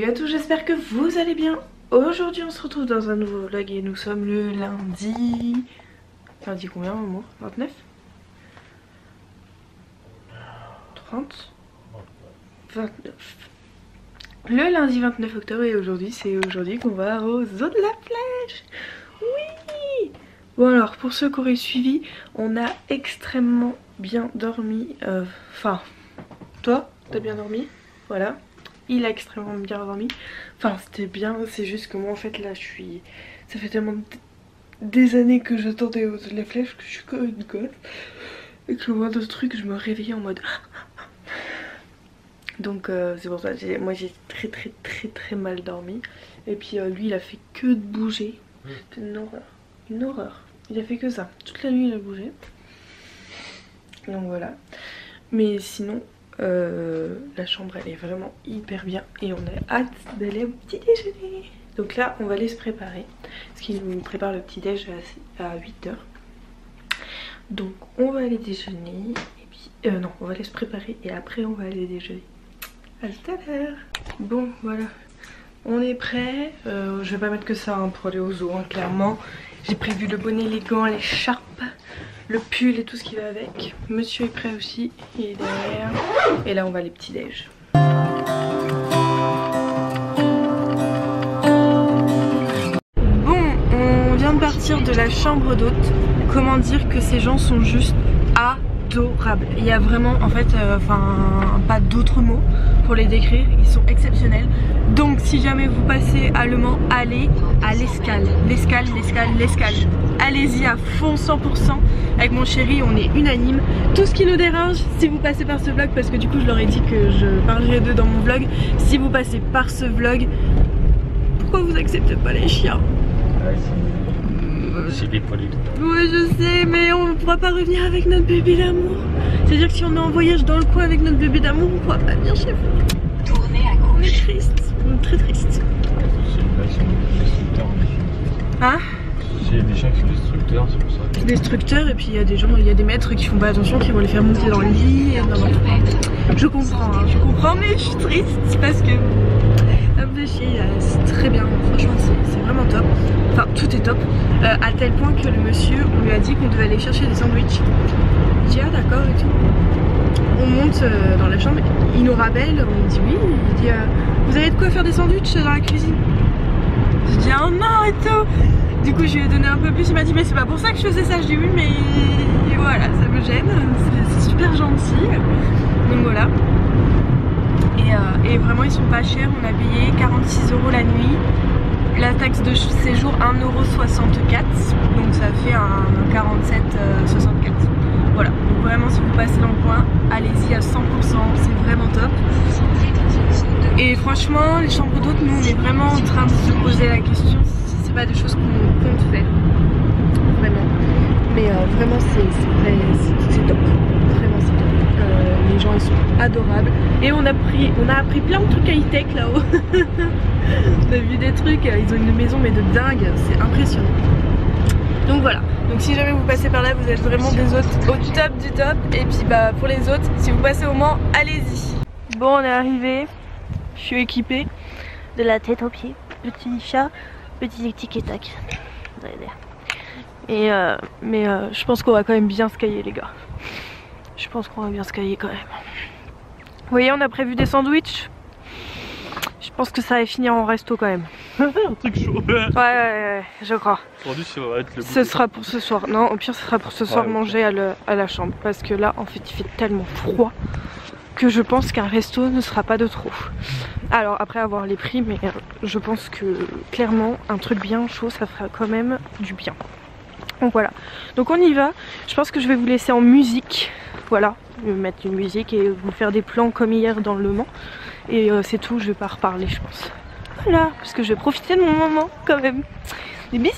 Salut à tous, j'espère que vous allez bien. Aujourd'hui on se retrouve dans un nouveau vlog et nous sommes le lundi... Lundi combien amour? 29? 30? 29. Le lundi 29 octobre et aujourd'hui c'est aujourd'hui qu'on va au zoo de la Flèche. Oui. Bon alors pour ceux qui auraient suivi, on a extrêmement bien dormi. Enfin, toi t'as bien dormi? Voilà. Il a extrêmement bien dormi. Enfin c'était bien, c'est juste que moi en fait là je suis... Ça fait tellement des années que j'attendais aux zoo de la Flèche que je suis comme une gosse. Et que le moindre truc je me réveillais en mode... Donc c'est pour ça, moi j'ai très mal dormi. Et puis lui il a fait que de bouger. C'était une horreur. Une horreur. Il a fait que ça. Toute la nuit il a bougé. Donc voilà. Mais sinon la chambre elle est vraiment hyper bien. Et on a hâte d'aller au petit déjeuner. Donc là on va aller se préparer. Parce qu'il nous prépare le petit déj à 8 h. Donc on va aller déjeuner. Et puis non on va aller se préparer. Et après on va aller déjeuner. À tout à l'heure. Bon voilà, on est prêt. Je vais pas mettre que ça hein, pour aller au zoo hein, clairement. J'ai prévu le bonnet, les gants, l'écharpe, le pull et tout ce qui va avec. Monsieur est prêt aussi, il est derrière. Et là on va aller petit déj. Bon, on vient de partir de la chambre d'hôte. Comment dire que ces gens sont juste adorables. Il y a vraiment en fait pas d'autres mots pour les décrire, ils sont exceptionnels. Donc si jamais vous passez à Le Mans, allez à l'Escale. L'Escale. Allez-y à fond 100%. Avec mon chéri on est unanime. Tout ce qui nous dérange si vous passez par ce vlog, parce que du coup je leur ai dit que je parlerai d'eux dans mon vlog. Si vous passez par ce vlog, pourquoi vous acceptez pas les chiens? C'est des poilus. Ouais je sais, mais on ne pourra pas revenir avec notre bébé d'amour. C'est à dire que si on est en voyage dans le coin avec notre bébé d'amour, on ne pourra pas venir chez vous. Tournez à gauche. On est triste, on est très triste. Hein? C'est des chiens qui sont destructeurs, c'est pour ça. Destructeurs, et puis il y a des gens, il y a des maîtres qui font pas attention, qui vont les faire monter dans le lit. Je comprends, hein, je comprends, mais je suis triste parce que ça me fait chier. C'est très bien, franchement c'est vraiment top. Enfin tout est top, à tel point que le monsieur, on lui a dit qu'on devait aller chercher des sandwichs. Il dit ah d'accord et tout. On monte dans la chambre, il nous rappelle, on dit oui, il dit vous avez de quoi faire des sandwichs dans la cuisine? Je dis ah non et tout. Du coup je lui ai donné un peu plus, il m'a dit mais c'est pas pour ça que je faisais ça. Je dis oui mais voilà ça me gêne, c'est super gentil. Donc voilà. Et vraiment ils sont pas chers, on a payé 46 € la nuit. La taxe de séjour 1,64 €, donc ça fait un 47,64 €. Voilà, donc vraiment si vous passez dans le coin, allez-y à 100%, c'est vraiment top. Et franchement, les chambres d'hôtes, nous on est vraiment en train de se poser la question si c'est pas des choses qu'on compte faire. Vraiment. Mais vraiment c'est top. Vraiment c'est top. Les gens ils sont adorables. Et on a appris plein de trucs high-tech là-haut. On a vu des trucs, ils ont une maison mais de dingue, c'est impressionnant. Donc voilà, donc si jamais vous passez par là, vous êtes vraiment des hôtes au top du top. Et puis bah pour les autres, si vous passez au Mans, allez-y. Bon on est arrivé, je suis équipée de la tête aux pieds. Petit chat, petit tic et tac. Et mais je pense qu'on va quand même bien se cailler les gars. Je pense qu'on va bien se cailler quand même. Vous voyez on a prévu des sandwichs. Je pense que ça va finir en resto quand même. Un truc chaud. Ouais, je crois. Aujourd'hui, ça va être le Ce sera pour ce soir. Non, au pire, ce sera pour ce soir manger à la chambre. Parce que là, en fait, il fait tellement froid que je pense qu'un resto ne sera pas de trop. Alors, après avoir les prix, mais je pense que clairement, un truc bien chaud, ça fera quand même du bien. Donc voilà. Donc on y va. Je pense que je vais vous laisser en musique. Voilà. Je vais mettre une musique et vous faire des plans comme hier dans Le Mans. Et c'est tout, je vais pas reparler je pense. Voilà, parce que je vais profiter de mon moment quand même. Des bisous.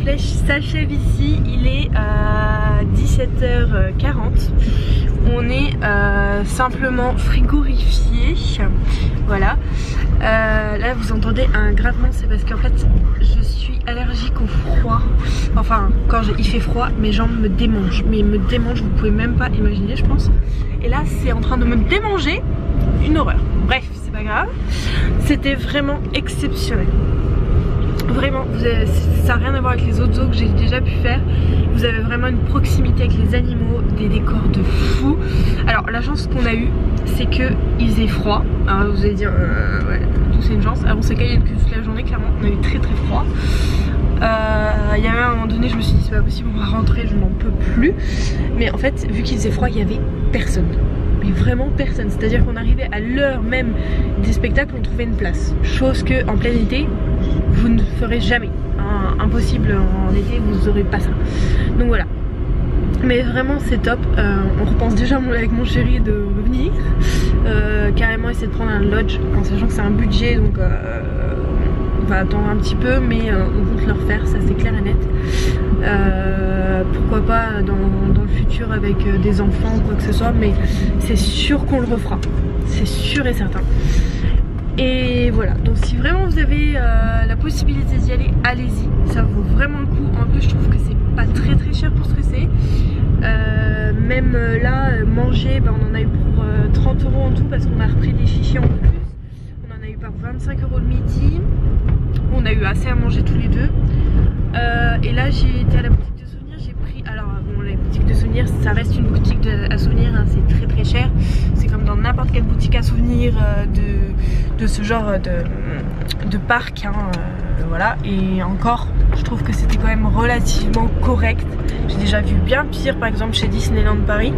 flèche s'achève ici. Il est 17h40. On est simplement frigorifié. Voilà. Là vous entendez un grattement, c'est parce qu'en fait je suis allergique au froid. Enfin quand il fait froid mes jambes me démangent. Mais me démangent, vous pouvez même pas imaginer je pense. Et là c'est en train de me démanger. Une horreur. Bref, c'est pas grave. C'était vraiment exceptionnel. Vraiment, ça n'a rien à voir avec les autres zoos que j'ai déjà pu faire. Vous avez vraiment une proximité avec les animaux, des décors de fou. Alors la chance qu'on a eue, c'est qu'il faisait froid. Alors vous allez dire, ouais, tout c'est une chance. Alors on s'est caillé toute la journée, clairement, on a eu très froid. Il y avait un moment donné, je me suis dit c'est pas possible, on va rentrer, je n'en peux plus. Mais en fait, vu qu'il faisait froid, il y avait personne. Mais vraiment personne, c'est à dire qu'on arrivait à l'heure même des spectacles, on trouvait une place, chose que en plein été vous ne ferez jamais, impossible en été, vous n'aurez pas ça. Donc voilà, mais vraiment c'est top. On repense déjà avec mon chéri de venir carrément essayer de prendre un lodge en sachant que c'est un budget, donc on va attendre un petit peu, mais on compte le refaire, ça c'est clair et net. Pourquoi pas dans le futur avec des enfants ou quoi que ce soit, mais c'est sûr qu'on le refera, c'est sûr et certain. Et voilà, donc si vraiment vous avez la possibilité d'y aller, allez-y, ça vaut vraiment le coup. En plus je trouve que c'est pas très cher pour ce que c'est. Même là, manger, on en a eu pour 30 € en tout parce qu'on a repris des chichis en plus. On en a eu par 25 € le midi. On a eu assez à manger tous les deux. Et là j'ai été à la boutique de souvenirs, j'ai pris, alors bon, la boutique de souvenirs ça reste une boutique à souvenirs, hein, c'est très cher, c'est comme dans n'importe quelle boutique à souvenirs de ce genre de parc, hein, voilà. Et encore je trouve que c'était quand même relativement correct. J'ai déjà vu bien pire, par exemple chez Disneyland Paris.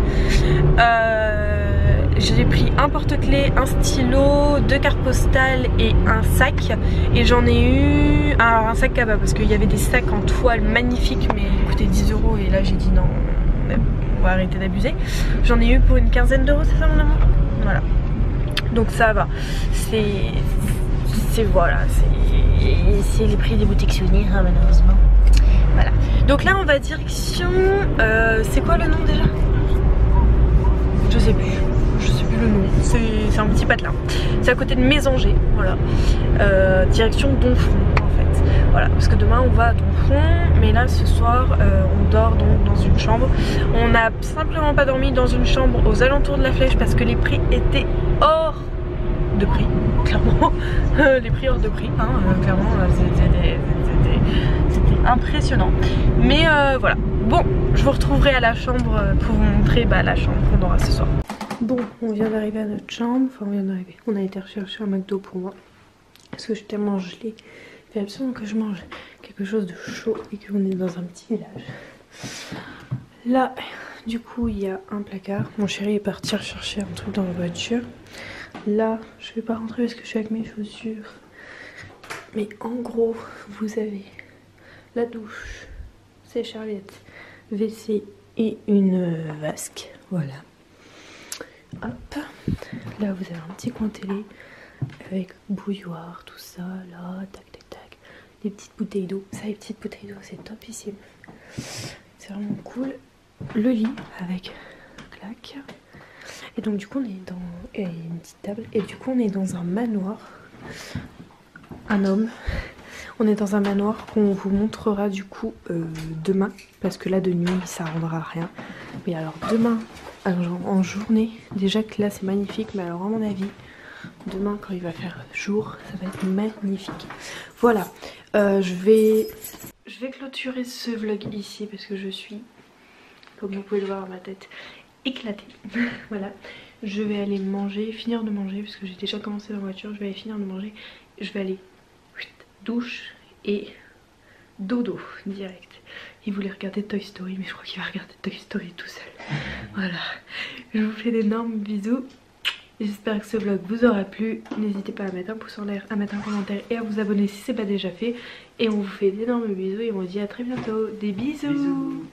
J'ai pris un porte-clés, un stylo, 2 cartes postales et un sac. Et j'en ai eu... Alors un sac cabas parce qu'il y avait des sacs en toile magnifiques mais coûtaient 10 € et là j'ai dit non, on va arrêter d'abuser. J'en ai eu pour une quinzaine d'euros, c'est ça mon amour? Voilà. Donc ça va. Voilà, c'est les prix des boutiques souvenirs, hein, malheureusement. Voilà. Donc là on va direction... c'est quoi le nom déjà? Je sais plus le nom, c'est un petit patelin. C'est à côté de Mésanger, voilà. Direction Donfront en fait. Voilà, parce que demain on va à Donfront, mais là ce soir on dort donc dans une chambre. On n'a simplement pas dormi dans une chambre aux alentours de la Flèche parce que les prix étaient hors de prix, clairement. Les prix hors de prix, hein, clairement c'était impressionnant. Mais voilà, bon, je vous retrouverai à la chambre pour vous montrer la chambre qu'on aura ce soir. Bon, on vient d'arriver à notre chambre, enfin on vient d'arriver, on a été rechercher un McDo pour moi parce que je suis tellement gelée, il fait absolument que je mange quelque chose de chaud et qu'on est dans un petit village. Là, du coup, il y a un placard, mon chéri est parti rechercher un truc dans la voiture. Là, je vais pas rentrer parce que je suis avec mes chaussures, mais en gros, vous avez la douche, séche-serviette, WC et une vasque, voilà. Hop, là vous avez un petit coin télé avec bouilloire, tout ça, là, tac, des petites bouteilles d'eau. Ça, les petites bouteilles d'eau, c'est topissime. C'est vraiment cool. Le lit avec clac. Et donc du coup on est dans une petite table. Et du coup on est dans un manoir. Un homme. On est dans un manoir qu'on vous montrera du coup demain. Parce que là de nuit ça rendra rien. Mais alors demain, en journée, déjà que là c'est magnifique. Mais alors à mon avis, demain quand il va faire jour, ça va être magnifique. Voilà, je vais clôturer ce vlog ici parce que je suis, comme vous pouvez le voir, ma tête éclatée. Voilà, je vais aller manger, finir de manger parce que j'ai déjà commencé dans la voiture. Je vais aller finir de manger, je vais aller douche et dodo direct. Il voulait regarder Toy Story mais je crois qu'il va regarder Toy Story tout seul. Voilà, je vous fais d'énormes bisous. J'espère que ce vlog vous aura plu. N'hésitez pas à mettre un pouce en l'air, à mettre un commentaire et à vous abonner si ce n'est pas déjà fait. Et on vous fait d'énormes bisous et on vous dit à très bientôt. Des bisous.